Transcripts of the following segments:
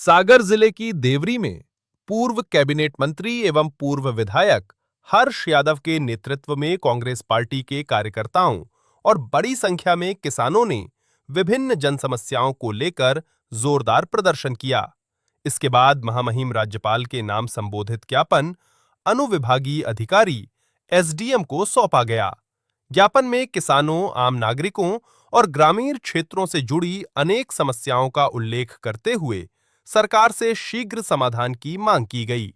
सागर जिले की देवरी में पूर्व कैबिनेट मंत्री एवं पूर्व विधायक हर्ष यादव के नेतृत्व में कांग्रेस पार्टी के कार्यकर्ताओं और बड़ी संख्या में किसानों ने विभिन्न जन समस्याओं को लेकर जोरदार प्रदर्शन किया। इसके बाद महामहिम राज्यपाल के नाम संबोधित ज्ञापन अनुविभागीय अधिकारी एसडीएम को सौंपा गया। ज्ञापन में किसानों, आम नागरिकों और ग्रामीण क्षेत्रों से जुड़ी अनेक समस्याओं का उल्लेख करते हुए सरकार से शीघ्र समाधान की मांग की गई।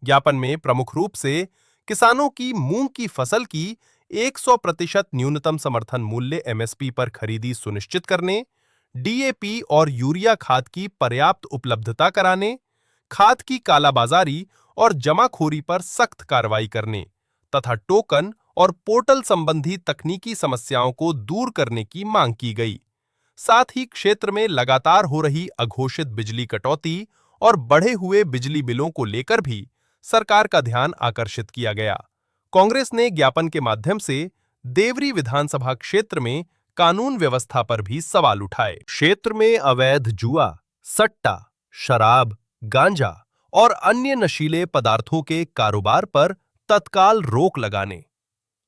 ज्ञापन में प्रमुख रूप से किसानों की मूंग की फसल की 100% न्यूनतम समर्थन मूल्य एमएसपी पर खरीदी सुनिश्चित करने, डीएपी और यूरिया खाद की पर्याप्त उपलब्धता कराने, खाद की कालाबाजारी और जमाखोरी पर सख्त कार्रवाई करने तथा टोकन और पोर्टल संबंधी तकनीकी समस्याओं को दूर करने की मांग की गई। साथ ही क्षेत्र में लगातार हो रही अघोषित बिजली कटौती और बढ़े हुए बिजली बिलों को लेकर भी सरकार का ध्यान आकर्षित किया गया। कांग्रेस ने ज्ञापन के माध्यम से देवरी विधानसभा क्षेत्र में कानून व्यवस्था पर भी सवाल उठाए। क्षेत्र में अवैध जुआ, सट्टा, शराब, गांजा और अन्य नशीले पदार्थों के कारोबार पर तत्काल रोक लगाने,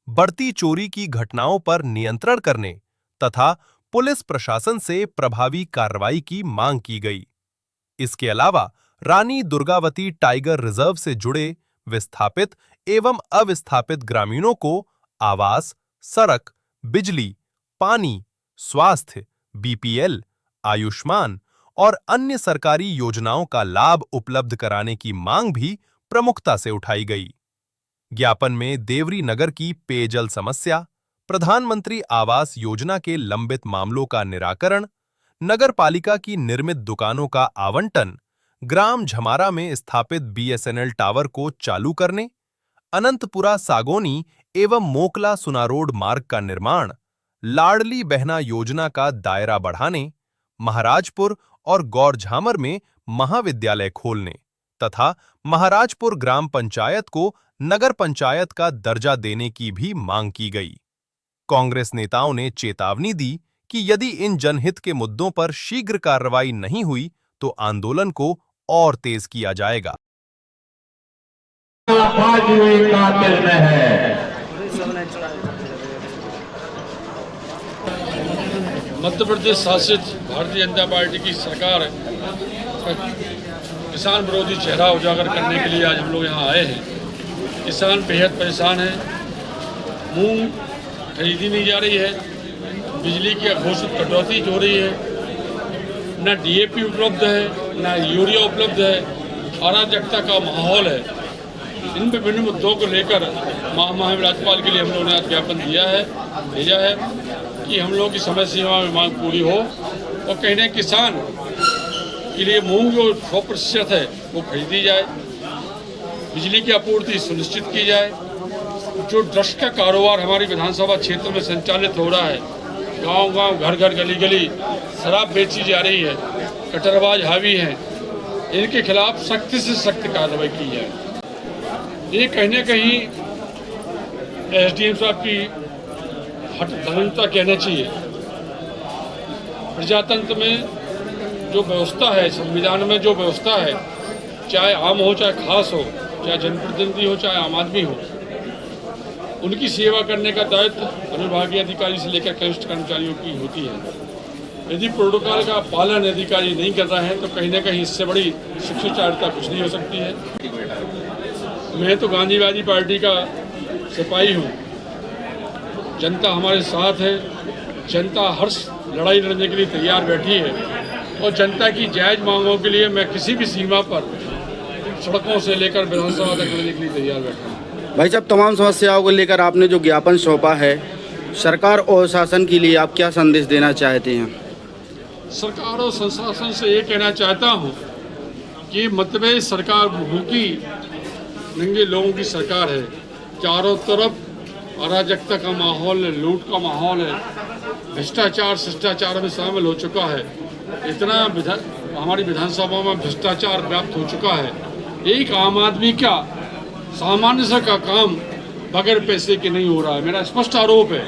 बढ़ती चोरी की घटनाओं पर नियंत्रण करने तथा पुलिस प्रशासन से प्रभावी कार्रवाई की मांग की गई। इसके अलावा रानी दुर्गावती टाइगर रिजर्व से जुड़े विस्थापित एवं अविस्थापित ग्रामीणों को आवास, सड़क, बिजली, पानी, स्वास्थ्य, बीपीएल, आयुष्मान और अन्य सरकारी योजनाओं का लाभ उपलब्ध कराने की मांग भी प्रमुखता से उठाई गई। ज्ञापन में देवरी नगर की पेयजल समस्या, प्रधानमंत्री आवास योजना के लंबित मामलों का निराकरण, नगर पालिका की निर्मित दुकानों का आवंटन, ग्राम झमारा में स्थापित बीएसएनएल टावर को चालू करने, अनंतपुरा सागोनी एवं मोकला सुनारोड मार्ग का निर्माण, लाडली बहना योजना का दायरा बढ़ाने, महाराजपुर और गौरझामर में महाविद्यालय खोलने तथा महाराजपुर ग्राम पंचायत को नगर पंचायत का दर्जा देने की भी मांग की गई। कांग्रेस नेताओं ने चेतावनी दी कि यदि इन जनहित के मुद्दों पर शीघ्र कार्रवाई नहीं हुई तो आंदोलन को और तेज किया जाएगा। मध्य प्रदेश शासित भारतीय जनता पार्टी की सरकार किसान विरोधी चेहरा उजागर करने के लिए आज हम लोग यहाँ आए हैं। किसान बेहद परेशान हैं। मूंग खरीदी नहीं जा रही है, बिजली की अघोषित कटौती हो रही है, न डीएपी उपलब्ध है, न यूरिया उपलब्ध है, अराजकता का माहौल है। इन विभिन्न मुद्दों को लेकर महामहिम राज्यपाल के लिए हम लोगों ने ज्ञापन भेजा है कि हम लोग की समय सीमा में मांग पूरी हो और कहीं न किसान के लिए मूंग जो 100% है वो खरीदी जाए, बिजली की आपूर्ति सुनिश्चित की जाए। जो ड्रग्स का कारोबार हमारी विधानसभा क्षेत्र में संचालित हो रहा है, गांव-गांव, घर-घर, गली-गली शराब बेची जा रही है, कट्टरबाज हावी हैं, इनके खिलाफ सख्त से सख्त कार्रवाई की जाए। ये कहीं न कहीं एसडीएम साहब की हठधर्मिता कहना चाहिए। प्रजातंत्र में जो व्यवस्था है, संविधान में जो व्यवस्था है, चाहे आम हो चाहे खास हो, चाहे जनप्रतिनिधि हो चाहे आम आदमी हो, उनकी सेवा करने का दायित्व अनुविभागीय अधिकारी से लेकर कनिष्ठ कर्मचारियों की होती है। यदि प्रोटोकॉल का पालन अधिकारी नहीं कर रहा है तो कहीं न कहीं इससे बड़ी शिष्टाचारता कुछ नहीं हो सकती है। मैं तो गांधीवादी पार्टी का सिपाही हूँ। जनता हमारे साथ है, जनता हर लड़ाई लड़ने के लिए तैयार बैठी है और जनता की जायज मांगों के लिए मैं किसी भी सीमा पर सड़कों से लेकर विधानसभा तक लड़ने के लिए तैयार बैठा हूँ। भाई साहब, तमाम समस्याओं को लेकर आपने जो ज्ञापन सौंपा है, सरकार और शासन के लिए आप क्या संदेश देना चाहते हैं? सरकार और शासन से ये कहना चाहता हूँ कि मध्य प्रदेश सरकार भूखी नंगे लोगों की सरकार है। चारों तरफ अराजकता का माहौल है, लूट का माहौल है, भ्रष्टाचार शिष्टाचार में शामिल हो चुका है। इतना हमारी विधानसभा में भ्रष्टाचार व्याप्त हो चुका है। एक आम आदमी का सामान्य सा का काम बगैर पैसे के नहीं हो रहा है। मेरा स्पष्ट आरोप है,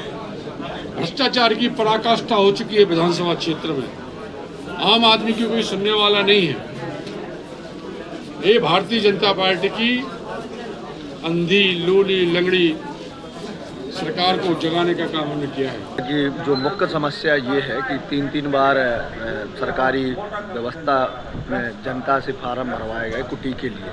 भ्रष्टाचार की पराकाष्ठा हो चुकी है विधानसभा क्षेत्र में। आम आदमी की कोई सुनने वाला नहीं है। ये भारतीय जनता पार्टी की अंधी लूली लंगड़ी सरकार को जगाने का काम हमने किया है। कि जो मुख्य समस्या ये है कि तीन बार सरकारी व्यवस्था में जनता से फार्म भरवाए गए कुटी के लिए।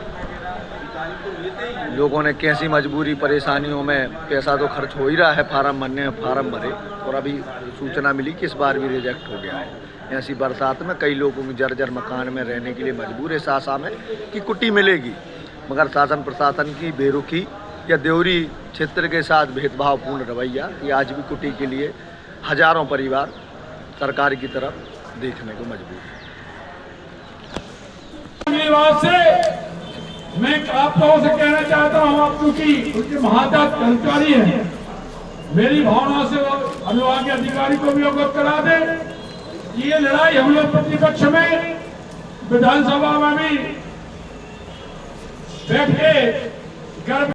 लोगों ने कैसी मजबूरी परेशानियों में पैसा तो खर्च हो ही रहा है फार्म भरने में, फार्म भरे और अभी सूचना मिली कि इस बार भी रिजेक्ट हो गया है। ऐसी बरसात में कई लोगों को जर्जर मकान में रहने के लिए मजबूर है इस आशा में कि कुटी मिलेगी, मगर शासन प्रशासन की बेरुखी या देवरी क्षेत्र के साथ भेदभावपूर्ण रवैया ये आज भी कुटी के लिए हजारों परिवार सरकार की तरफ देखने को मजबूर है। मैं आप लोगों से कहना चाहता हूं, आप क्योंकि उनके महादात कर्मचारी हैं, मेरी भावना से अनुभागीय अधिकारी को भी अवगत करा दें कि ये लड़ाई हम लोग प्रतिपक्ष में विधानसभा में भी बैठ के गर्व